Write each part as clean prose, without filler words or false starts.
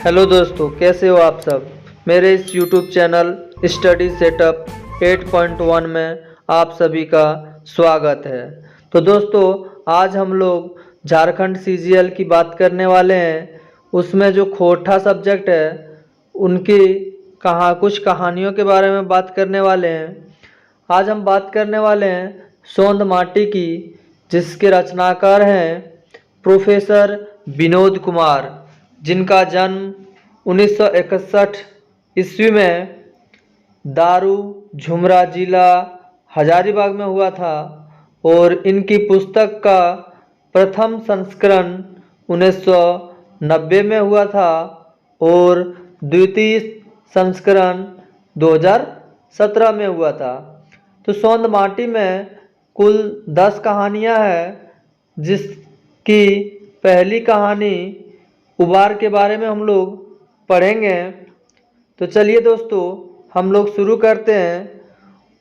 Hello दोस्तों, कैसे हो आप सब। मेरे इस यूट्यूब चैनल स्टडी सेटअप 8.1 में आप सभी का स्वागत है। तो दोस्तों, आज हम लोग झारखंड सीजीएल की बात करने वाले हैं। उसमें जो खोटा सब्जेक्ट है उनकी कुछ कहानियों के बारे में बात करने वाले हैं। आज हम बात करने वाले हैं सोंद माटी की, जिसके रचनाकार हैं प्रोफेसर विनोद कुमार, जिनका जन्म 1961 ईस्वी में दारू झुमरा जिला हजारीबाग में हुआ था और इनकी पुस्तक का प्रथम संस्करण 1990 में हुआ था और द्वितीय संस्करण 2017 में हुआ था। तो सोंद माटी में कुल 10 कहानियां हैं, जिसकी पहली कहानी उबार के बारे में हम लोग पढ़ेंगे। तो चलिए दोस्तों, हम लोग शुरू करते हैं।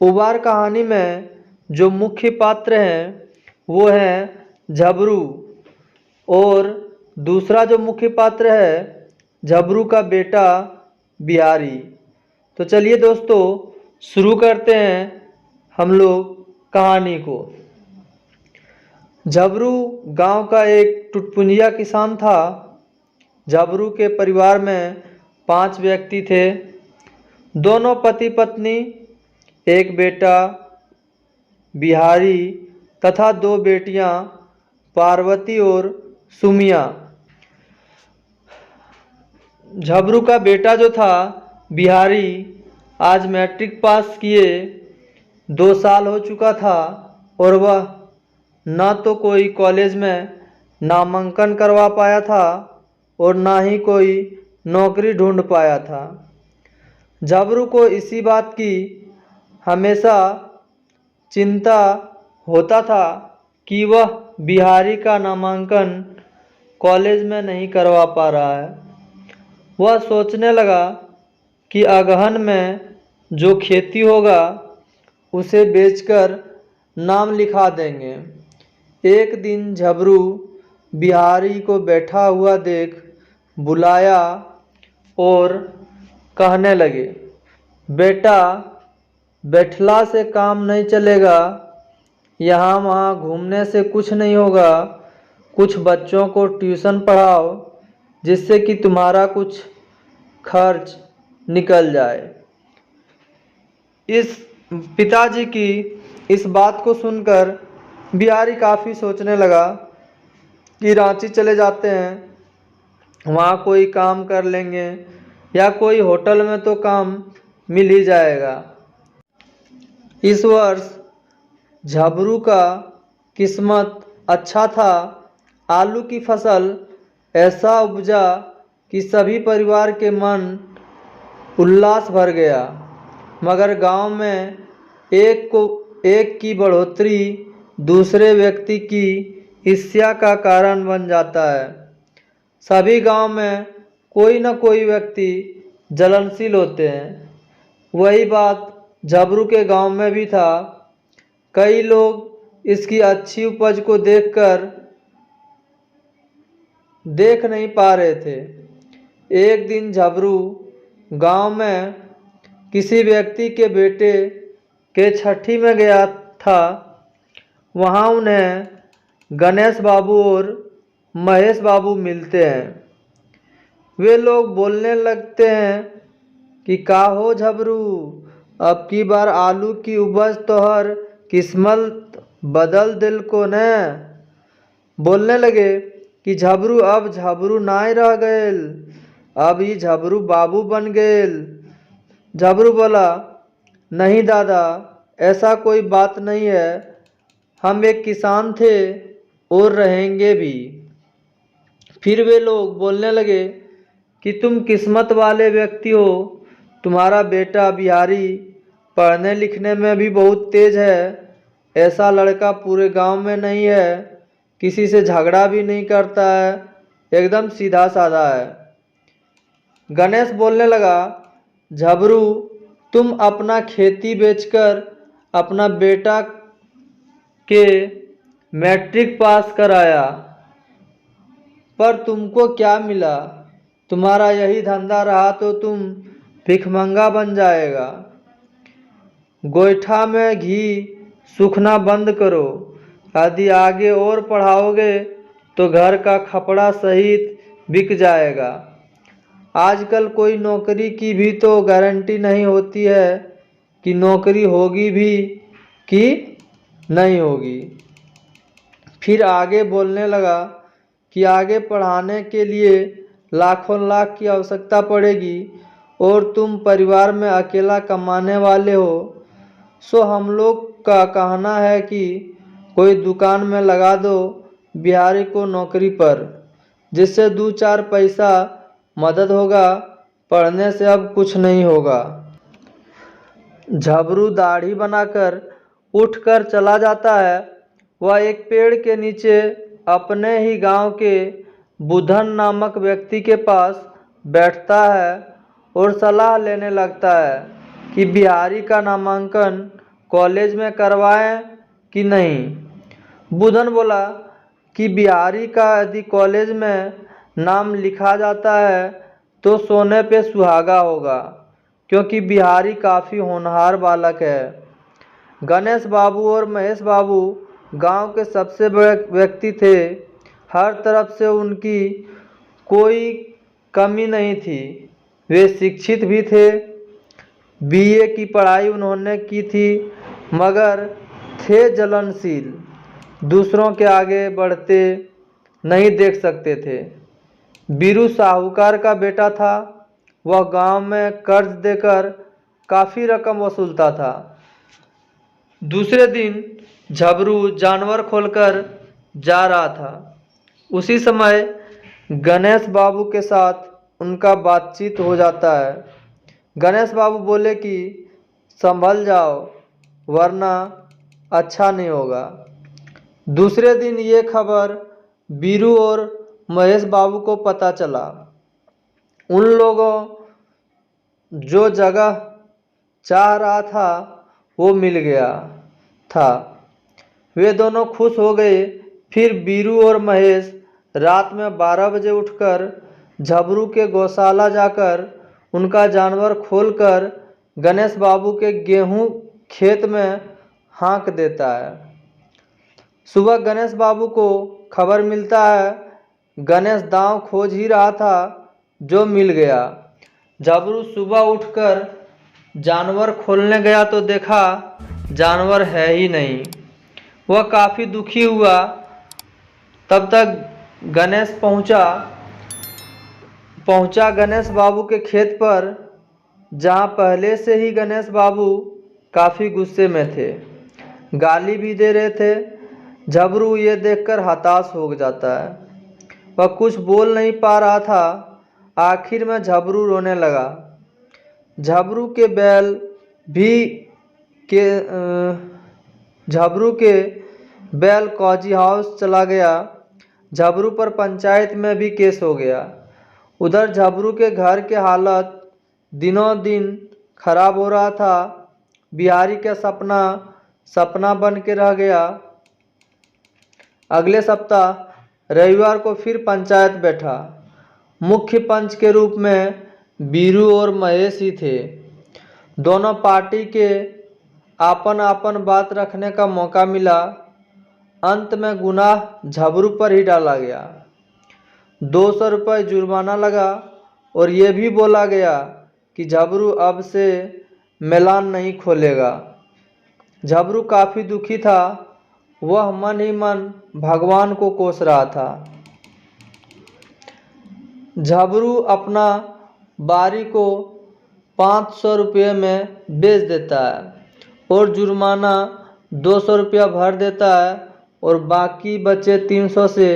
उबार कहानी में जो मुख्य पात्र हैं वो है झबरू, और दूसरा जो मुख्य पात्र है झबरू का बेटा बिहारी। तो चलिए दोस्तों, शुरू करते हैं हम लोग कहानी को। झबरू गांव का एक टुटपुंजिया किसान था। झबरू के परिवार में 5 व्यक्ति थे, दोनों पति पत्नी, एक बेटा बिहारी तथा 2 बेटियां पार्वती और सुमिया। झबरू का बेटा जो था बिहारी, आज मैट्रिक पास किए 2 साल हो चुका था और वह न तो कोई कॉलेज में नामांकन करवा पाया था और ना ही कोई नौकरी ढूंढ पाया था। झबरू को इसी बात की हमेशा चिंता होता था कि वह बिहारी का नामांकन कॉलेज में नहीं करवा पा रहा है। वह सोचने लगा कि अगहन में जो खेती होगा उसे बेचकर नाम लिखा देंगे। एक दिन झबरू बिहारी को बैठा हुआ देख बुलाया और कहने लगे, बेटा, बैठला से काम नहीं चलेगा, यहाँ वहाँ घूमने से कुछ नहीं होगा। कुछ बच्चों को ट्यूशन पढ़ाओ जिससे कि तुम्हारा कुछ खर्च निकल जाए। इस पिताजी की इस बात को सुनकर बिहारी काफ़ी सोचने लगा कि रांची चले जाते हैं, वहाँ कोई काम कर लेंगे या कोई होटल में तो काम मिल ही जाएगा। इस वर्ष झबरू का किस्मत अच्छा था। आलू की फसल ऐसा उपजा कि सभी परिवार के मन उल्लास भर गया। मगर गांव में एक की बढ़ोतरी दूसरे व्यक्ति की ईर्ष्या का कारण बन जाता है। सभी गांव में कोई न कोई व्यक्ति जलनशील होते हैं। वही बात झबरू के गांव में भी था। कई लोग इसकी अच्छी उपज को देख नहीं पा रहे थे। एक दिन झबरू गांव में किसी व्यक्ति के बेटे के छठी में गया था। वहां उन्हें गणेश बाबू और महेश बाबू मिलते हैं। वे लोग बोलने लगते हैं कि का हो झबरू, अब की बार आलू की उपज तोहर किस्मत बदल दिल को ने। बोलने लगे कि झबरू अब झबरू नाय रह गएल, अब ये झबरू बाबू बन गएल। झबरू बोला, नहीं दादा, ऐसा कोई बात नहीं है, हम एक किसान थे और रहेंगे भी। फिर वे लोग बोलने लगे कि तुम किस्मत वाले व्यक्ति हो, तुम्हारा बेटा बिहारी पढ़ने लिखने में भी बहुत तेज है। ऐसा लड़का पूरे गांव में नहीं है, किसी से झगड़ा भी नहीं करता है, एकदम सीधा साधा है। गणेश बोलने लगा, झबरू, तुम अपना खेती बेचकर अपना बेटा के मैट्रिक पास कराया, पर तुमको क्या मिला? तुम्हारा यही धंधा रहा तो तुम भिखमंगा बन जाएगा। गोईठा में घी सूखना बंद करो। यदि आगे और पढ़ाओगे तो घर का खपड़ा सहित बिक जाएगा। आजकल कोई नौकरी की भी तो गारंटी नहीं होती है कि नौकरी होगी भी कि नहीं होगी। फिर आगे बोलने लगा कि आगे पढ़ाने के लिए लाखों लाख की आवश्यकता पड़ेगी और तुम परिवार में अकेला कमाने वाले हो। सो हम लोग का कहना है कि कोई दुकान में लगा दो बिहारी को नौकरी पर, जिससे 2-4 पैसा मदद होगा। पढ़ने से अब कुछ नहीं होगा। झबरू दाढ़ी बनाकर उठकर चला जाता है। वह एक पेड़ के नीचे अपने ही गांव के बुधन नामक व्यक्ति के पास बैठता है और सलाह लेने लगता है कि बिहारी का नामांकन कॉलेज में करवाएं कि नहीं। बुधन बोला कि बिहारी का यदि कॉलेज में नाम लिखा जाता है तो सोने पे सुहागा होगा, क्योंकि बिहारी काफ़ी होनहार बालक है। गणेश बाबू और महेश बाबू गांव के सबसे बड़े व्यक्ति थे। हर तरफ से उनकी कोई कमी नहीं थी। वे शिक्षित भी थे। बीए की पढ़ाई उन्होंने की थी, मगर थे जलनशील। दूसरों के आगे बढ़ते नहीं देख सकते थे। बीरू साहूकार का बेटा था। वह गांव में कर्ज देकर काफ़ी रकम वसूलता था। दूसरे दिन झबरू जानवर खोलकर जा रहा था। उसी समय गणेश बाबू के साथ उनका बातचीत हो जाता है। गणेश बाबू बोले कि संभल जाओ वरना अच्छा नहीं होगा। दूसरे दिन ये खबर बीरू और महेश बाबू को पता चला। उन लोगों जो जगह चाह रहा था वो मिल गया था। वे दोनों खुश हो गए। फिर बीरू और महेश रात में 12 बजे उठकर झबरू के गौशाला जाकर उनका जानवर खोलकर गणेश बाबू के गेहूं खेत में हाँक देता है। सुबह गणेश बाबू को खबर मिलता है। गणेश दांव खोज ही रहा था जो मिल गया। झबरू सुबह उठकर जानवर खोलने गया तो देखा जानवर है ही नहीं। वह काफ़ी दुखी हुआ। तब तक गणेश पहुंचा गणेश बाबू के खेत पर, जहां पहले से ही गणेश बाबू काफ़ी गुस्से में थे, गाली भी दे रहे थे। झबरू ये देखकर हताश हो जाता है। वह कुछ बोल नहीं पा रहा था। आखिर में झबरू रोने लगा। झबरू के बैल कौजी हाउस चला गया। झबरू पर पंचायत में भी केस हो गया। उधर झबरू के घर के हालत दिनों दिन खराब हो रहा था। बिहारी का सपना बन के रह गया। अगले सप्ताह रविवार को फिर पंचायत बैठा। मुख्य पंच के रूप में बीरू और महेश ही थे। दोनों पार्टी के आपन बात रखने का मौका मिला। अंत में गुनाह झबरू पर ही डाला गया। 200 रुपये जुर्माना लगा और ये भी बोला गया कि झबरू अब से मैलान नहीं खोलेगा। झबरू काफ़ी दुखी था। वह मन ही मन भगवान को कोस रहा था। झबरू अपना बारी को 500 रुपये में बेच देता है और जुर्माना 200 रुपया भर देता है और बाकी बचे 300 से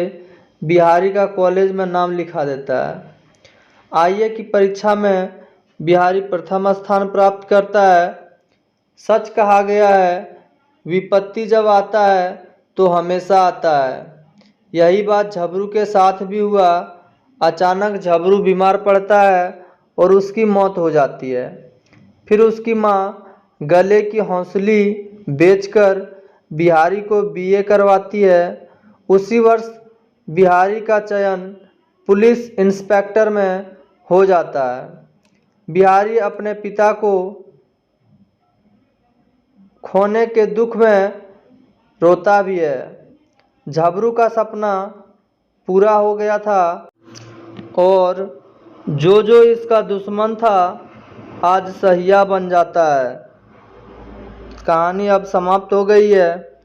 बिहारी का कॉलेज में नाम लिखा देता है। आईए की परीक्षा में बिहारी प्रथम स्थान प्राप्त करता है। सच कहा गया है, विपत्ति जब आता है तो हमेशा आता है। यही बात झबरू के साथ भी हुआ। अचानक झबरू बीमार पड़ता है और उसकी मौत हो जाती है। फिर उसकी माँ गले की हौसली बेचकर बिहारी को बीए करवाती है। उसी वर्ष बिहारी का चयन पुलिस इंस्पेक्टर में हो जाता है। बिहारी अपने पिता को खोने के दुख में रोता भी है। झबरू का सपना पूरा हो गया था और जो इसका दुश्मन था आज सहिया बन जाता है। कहानी अब समाप्त हो गई है।